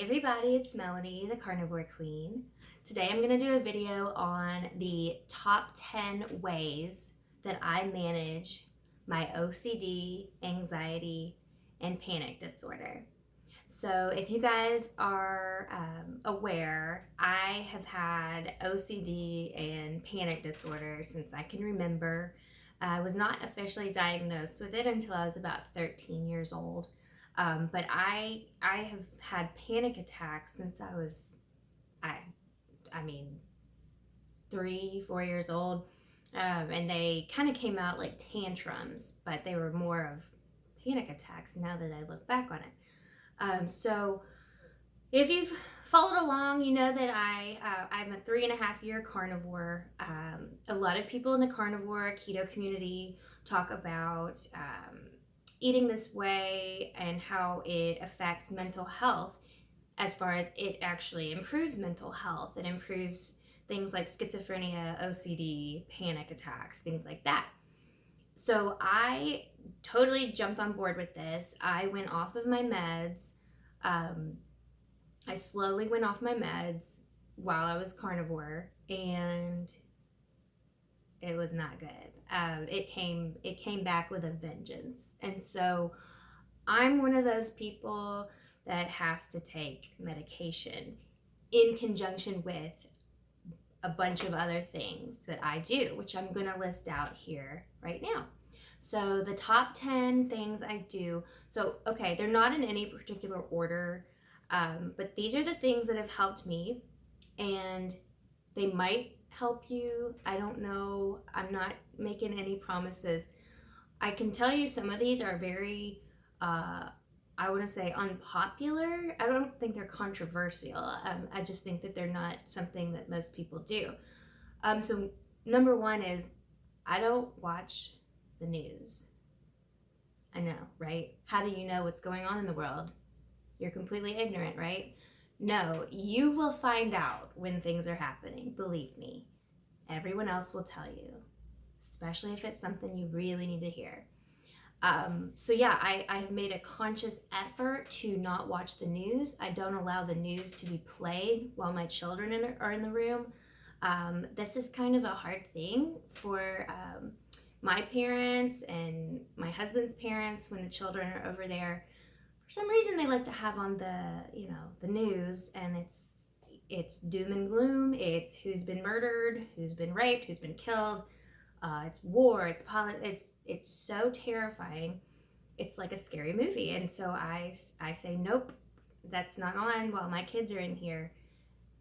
Hey everybody, it's Melanie, the Carnivore Queen. Today I'm going to do a video on the top 10 ways that I manage my OCD, anxiety, and panic disorder. So if you guys are aware, I have had OCD and panic disorder since I can remember. I was not officially diagnosed with it until I was about 13 years old. But I have had panic attacks since I was I I mean 3-4 years old, and they kind of came out like tantrums, but they were more of panic attacks now that I look back on it. So if you've followed along, you know that I'm a 3.5 year carnivore. A lot of people in the carnivore keto community talk about eating this way and how it affects mental health, as far as it actually improves mental health. It improves things like schizophrenia, OCD, panic attacks, things like that. So I totally jumped on board with this. I went off of my meds. I slowly went off my meds while I was carnivore, and it was not good. It came back with a vengeance, and so I'm one of those people that has to take medication in conjunction with a bunch of other things that I do, which I'm going to list out here right now. So the top 10 things I do. So, okay, they're not in any particular order, but these are the things that have helped me, and they might help you. I don't know. I'm not making any promises. I can tell you some of these are very, I want to say, unpopular. I don't think they're controversial. I just think that they're not something that most people do. So number one is I don't watch the news. I know, right? How do you know what's going on in the world? You're completely ignorant, right? No, you will find out when things are happening. Believe me. Everyone else will tell you, especially if it's something you really need to hear. So yeah, I've made a conscious effort to not watch the news. I don't allow the news to be played while my children are in the room. This is kind of a hard thing for my parents and my husband's parents when the children are over there. For some reason, they like to have on the news, and it's doom and gloom. It's who's been murdered, who's been raped, who's been killed. It's war, it's so terrifying. It's like a scary movie. And so I say, nope, that's not on while my kids are in here.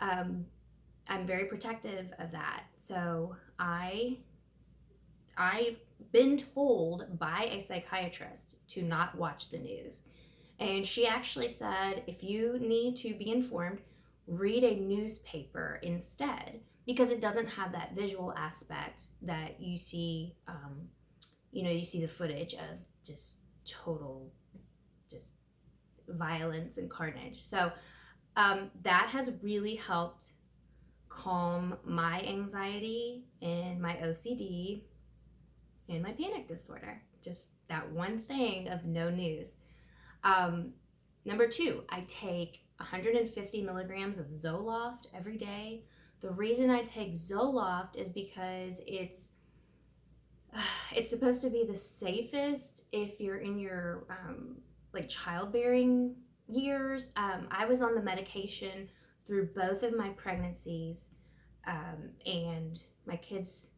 I'm very protective of that. So I've been told by a psychiatrist to not watch the news. And she actually said, if you need to be informed, read a newspaper instead, because it doesn't have that visual aspect that you see. You see the footage of just total just violence and carnage. So that has really helped calm my anxiety and my OCD and my panic disorder. Just that one thing of no news. Number two, I take 150 milligrams of Zoloft every day. The reason I take Zoloft is because it's supposed to be the safest if you're in your like childbearing years. I was on the medication through both of my pregnancies, and my kids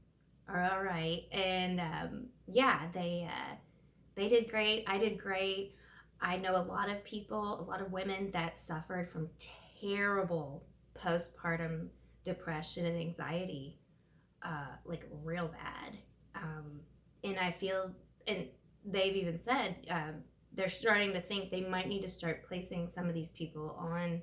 are all right. And yeah, they did great. I did great. I know a lot of people, a lot of women that suffered from terrible postpartum depression and anxiety, like real bad. And I feel, and they've even said they're starting to think they might need to start placing some of these people on,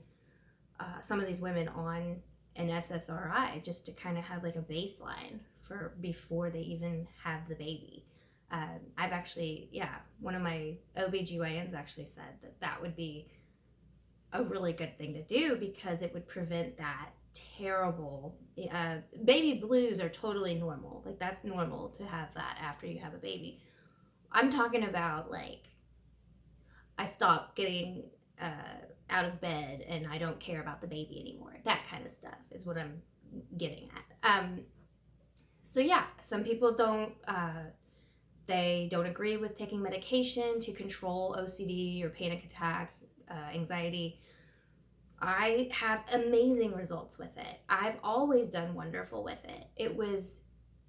some of these women on an SSRI, just to kind of have like a baseline for before they even have the baby. I've actually, one of my OBGYNs actually said that would be a really good thing to do, because it would prevent that terrible baby blues are totally normal. Like, that's normal to have that after you have a baby. I'm talking about, like, I stopped getting out of bed and I don't care about the baby anymore. That kind of stuff is what I'm getting at. So yeah, some people don't, they don't agree with taking medication to control OCD or panic attacks, anxiety. I have amazing results with it. I've always done wonderful with it. It was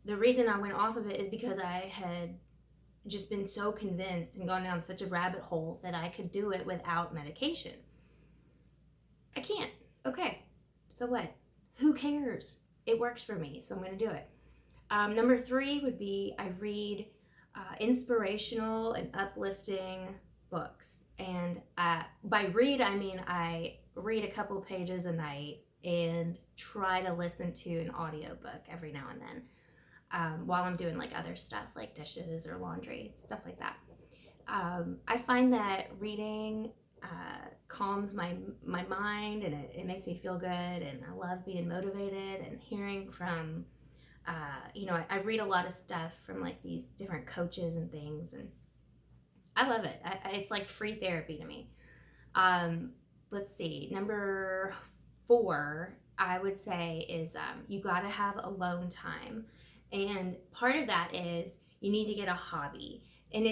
the reason I went off of it is because I had just been so convinced and gone down such a rabbit hole that I could do it without medication. I can't. Okay, so what? Who cares? It works for me, so I'm going to do it. Number 3 would be I read inspirational and uplifting books. And by read, I mean I read a couple pages a night and try to listen to an audiobook every now and then while I'm doing like other stuff like dishes or laundry, stuff like that. I find that reading calms my mind, and it makes me feel good, and I love being motivated and hearing from I read a lot of stuff from like these different coaches and things, and I love it. It's like free therapy to me. Let's see, number 4 I would say is you got to have alone time, and part of that is you need to get a hobby. And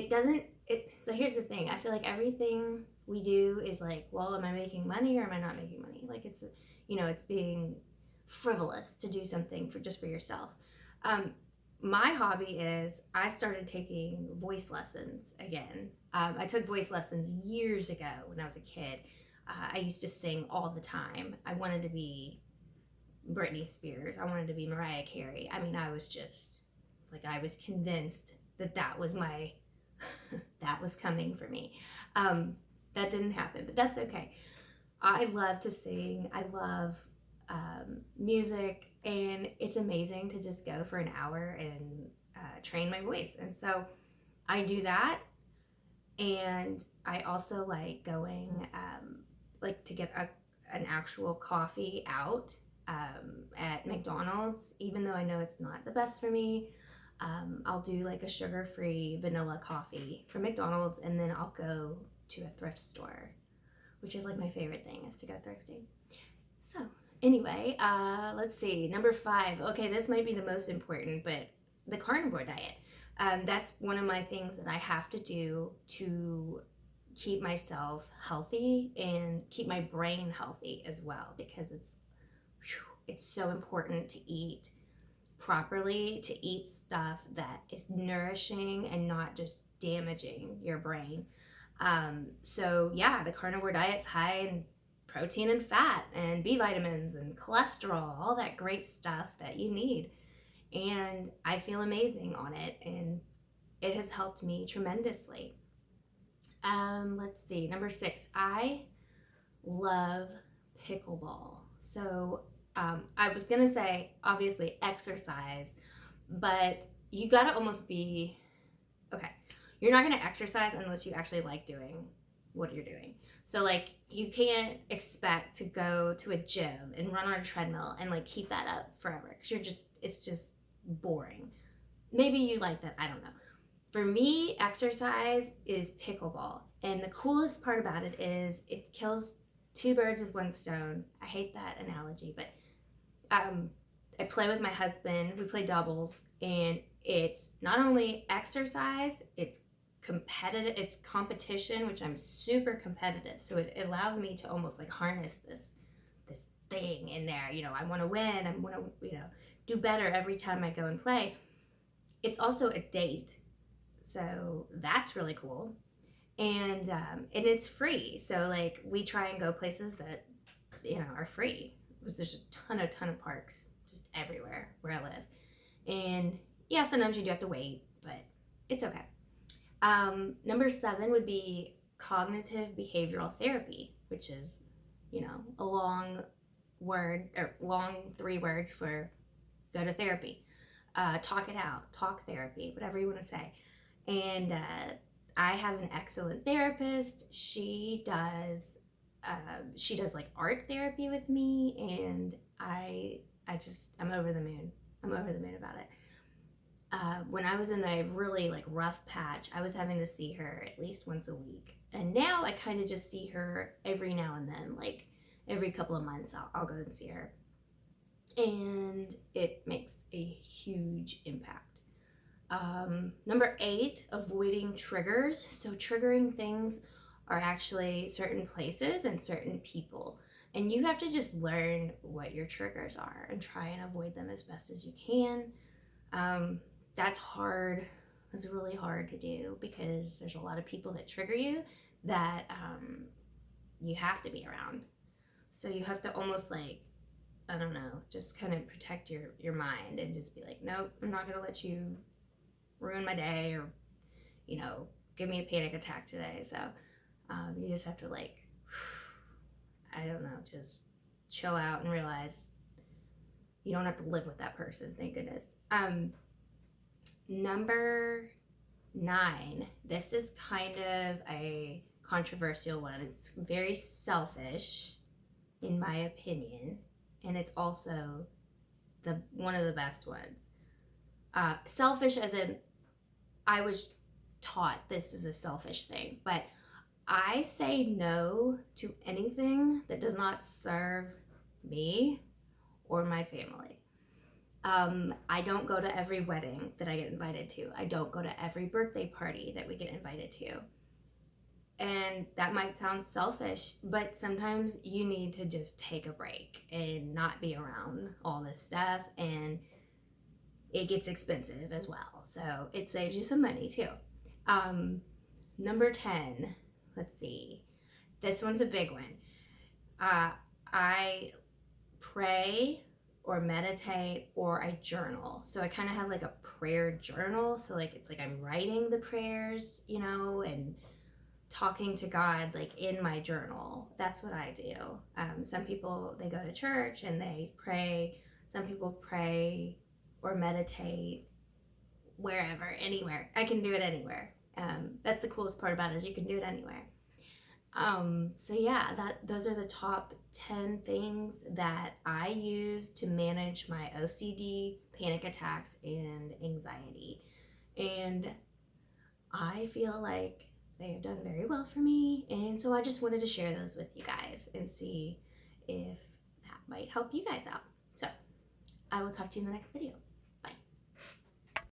so here's the thing, I feel like everything we do is like, well, am I making money or am I not making money? Like it's being frivolous to do something for just for yourself. My hobby is I started taking voice lessons again. I took voice lessons years ago when I was a kid. I used to sing all the time. I wanted to be Britney Spears. I wanted to be Mariah Carey. I mean, I was just like, I was convinced that was my that was coming for me. That didn't happen, but that's okay. I love to sing. I love music, and it's amazing to just go for an hour and train my voice. And so I do that, and I also like going like to get an actual coffee out at McDonald's, even though I know it's not the best for me. I'll do like a sugar-free vanilla coffee from McDonald's, and then I'll go to a thrift store, which is like my favorite thing, is to go thrifting. So anyway, let's see, number 5. Okay, this might be the most important, but the carnivore diet. That's one of my things that I have to do to keep myself healthy and keep my brain healthy as well, because it's so important to eat properly, to eat stuff that is nourishing and not just damaging your brain. So yeah, the carnivore diet's high in protein and fat and B vitamins and cholesterol, all that great stuff that you need. And I feel amazing on it, and it has helped me tremendously. Let's see, number 6, I love pickleball. So I was gonna say obviously exercise, but you gotta almost be okay. You're not gonna exercise unless you actually like doing what you're doing. So like you can't expect to go to a gym and run on a treadmill and like keep that up forever, because it's just boring. Maybe you like that, I don't know. For me, exercise is pickleball, and the coolest part about it is it kills 2 birds with 1 stone. I hate that analogy, but I play with my husband. We play doubles, and it's not only exercise, it's competitive. It's competition, which I'm super competitive. So it allows me to almost like harness this thing in there. I want to win. I want to do better every time I go and play. It's also a date, so that's really cool, and it's free. So like we try and go places that are free, because there's just a ton of parks just everywhere where I live. And yeah, sometimes you do have to wait, but it's okay. Number 7 would be cognitive behavioral therapy, which is a long 3 words for go to therapy, talk it out, talk therapy, whatever you want to say. And I have an excellent therapist. She does like art therapy with me, and I'm over the moon. I'm over the moon about it. When I was in a really like rough patch, I was having to see her at least once a week, And now I kind of just see her every now and then, like every couple of months, I'll go and see her. And it makes a huge impact. Number 8, avoiding triggers. So triggering things are actually certain places and certain people. And you have to just learn what your triggers are and try and avoid them as best as you can. That's hard. That's really hard to do because there's a lot of people that trigger you that you have to be around. So you have to almost like, I don't know, just kind of protect your mind and just be like, nope, I'm not going to let you ruin my day or, give me a panic attack today. So you just have to like, I don't know, just chill out and realize you don't have to live with that person. Thank goodness. Number 9, this is kind of a controversial one. It's very selfish, in my opinion, and it's also one of the best ones. Selfish as in, I was taught this is a selfish thing, but I say no to anything that does not serve me or my family. I don't go to every wedding that I get invited to. I don't go to every birthday party that we get invited to. And that might sound selfish, but sometimes you need to just take a break and not be around all this stuff. And it gets expensive as well. So it saves you some money too. Number 10, let's see. This one's a big one. I pray or meditate or I journal. So I kind of have like a prayer journal. So like it's like I'm writing the prayers, and talking to God like in my journal. That's what I do. Some people, they go to church and they pray. Some people pray or meditate wherever, anywhere. I can do it anywhere. That's the coolest part about it, is you can do it anywhere. So yeah, those are the top 10 things that I use to manage my OCD, panic attacks, and anxiety. And I feel like they have done very well for me. And so I just wanted to share those with you guys and see if that might help you guys out. So I will talk to you in the next video.